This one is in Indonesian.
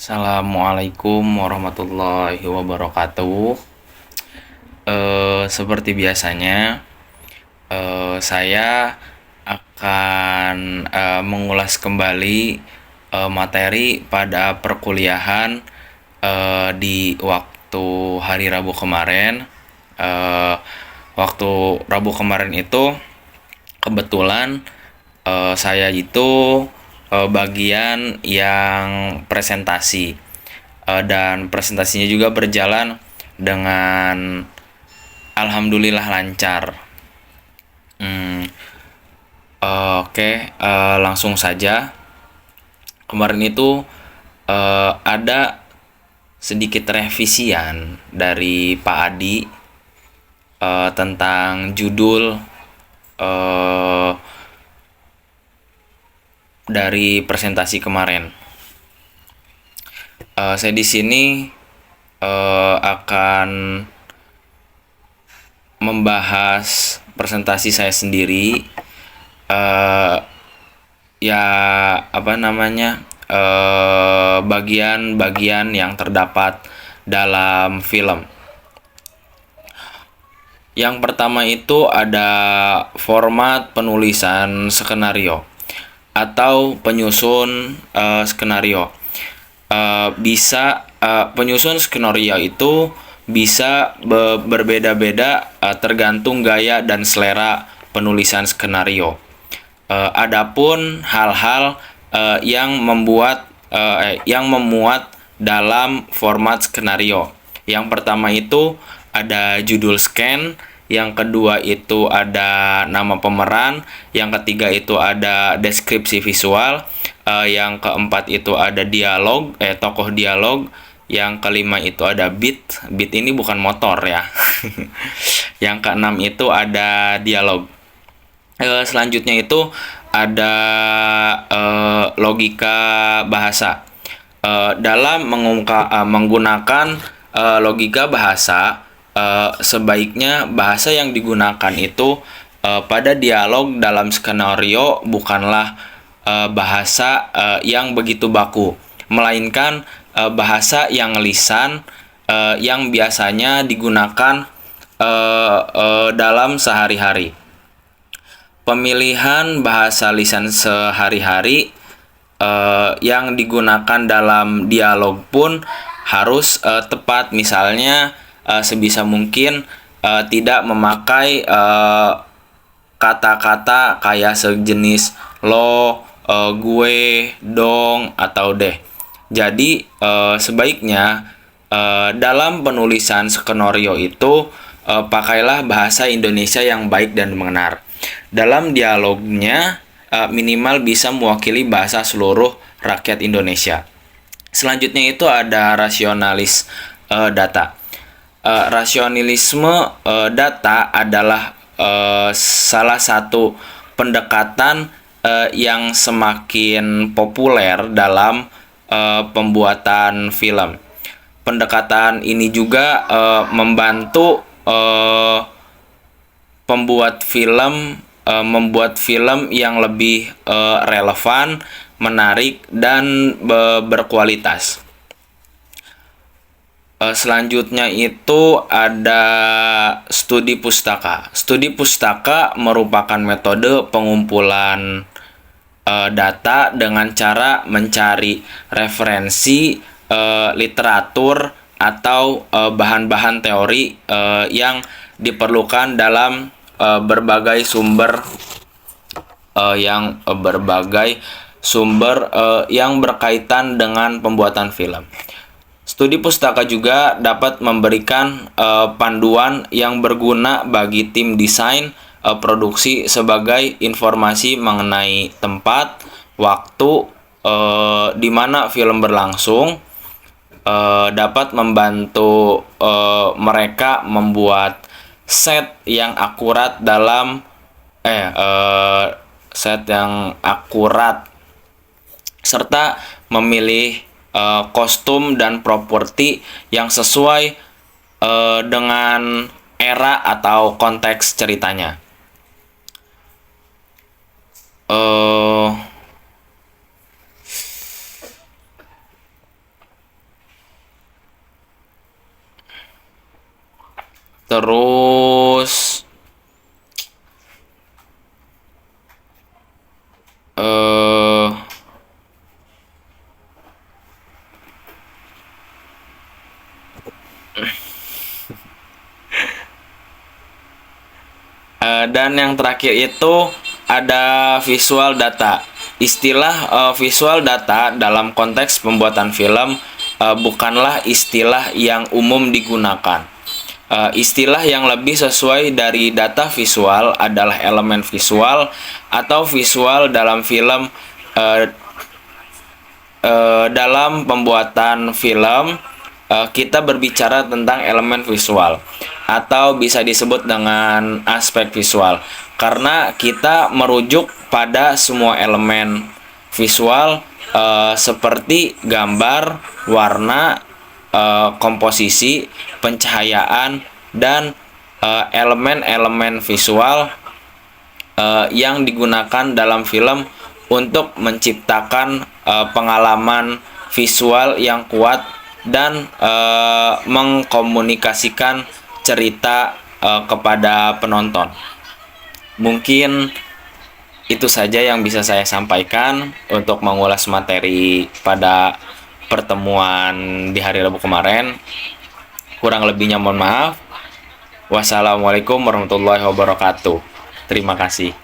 Assalamualaikum warahmatullahi wabarakatuh. Seperti biasanya, saya akan mengulas kembali materi pada perkuliahan di waktu hari Rabu kemarin. Eh, Waktu Rabu kemarin itu kebetulan saya itu bagian yang presentasi. Dan presentasinya juga berjalan dengan alhamdulillah lancar. Hmm, oke, langsung saja. Kemarin itu ada sedikit revisian dari Pak Adi tentang judul eh, dari presentasi kemarin. Saya di sini akan membahas presentasi saya sendiri, eh, ya apa namanya, bagian-bagian yang terdapat dalam film. Yang pertama itu ada format penulisan skenario atau penyusun skenario. Penyusun skenario itu bisa berbeda-beda tergantung gaya dan selera penulisan skenario. Adapun hal-hal yang memuat dalam format skenario. Yang pertama itu ada judul scan, yang kedua itu ada nama pemeran, yang ketiga itu ada deskripsi visual, yang keempat itu ada tokoh dialog, yang kelima itu ada beat. Beat ini bukan motor ya. Yang keenam itu ada dialog. Selanjutnya itu ada logika bahasa. Dalam menggunakan logika bahasa, sebaiknya bahasa yang digunakan itu pada dialog dalam skenario bukanlah bahasa yang begitu baku, melainkan bahasa yang lisan yang biasanya digunakan dalam sehari-hari. Pemilihan bahasa lisan sehari-hari yang digunakan dalam dialog pun harus tepat. Misalnya sebisa mungkin tidak memakai kata-kata kayak sejenis lo, gue, dong, atau deh. Jadi sebaiknya dalam penulisan skenario itu pakailah bahasa Indonesia yang baik dan benar. Dalam dialognya minimal bisa mewakili bahasa seluruh rakyat Indonesia. Selanjutnya itu ada rasionalis data. Rasionalisme data adalah salah satu pendekatan yang semakin populer dalam pembuatan film. Pendekatan ini juga membantu membuat film yang lebih relevan, menarik, dan berkualitas. Selanjutnya itu ada studi pustaka. Studi pustaka merupakan metode pengumpulan data dengan cara mencari referensi literatur atau bahan-bahan teori yang diperlukan dalam berbagai sumber yang berkaitan dengan pembuatan film. Studi pustaka juga dapat memberikan panduan yang berguna bagi tim desain produksi sebagai informasi mengenai tempat, waktu di mana film berlangsung, dapat membantu mereka membuat set yang akurat serta memilih kostum dan properti yang sesuai dengan era atau konteks ceritanya. Terus eh dan yang terakhir itu ada visual data. Istilah visual data dalam konteks pembuatan film bukanlah istilah yang umum digunakan. Istilah yang lebih sesuai dari data visual adalah elemen visual atau visual dalam film. eh, dalam pembuatan film, kita berbicara tentang elemen visual atau bisa disebut dengan aspek visual karena kita merujuk pada semua elemen visual seperti gambar, warna, komposisi, pencahayaan, dan elemen-elemen visual yang digunakan dalam film untuk menciptakan pengalaman visual yang kuat dan mengkomunikasikan cerita kepada penonton. Mungkin itu saja yang bisa saya sampaikan untuk mengulas materi pada pertemuan di hari Rabu kemarin. Kurang lebihnya mohon maaf. Wassalamualaikum warahmatullahi wabarakatuh. Terima kasih.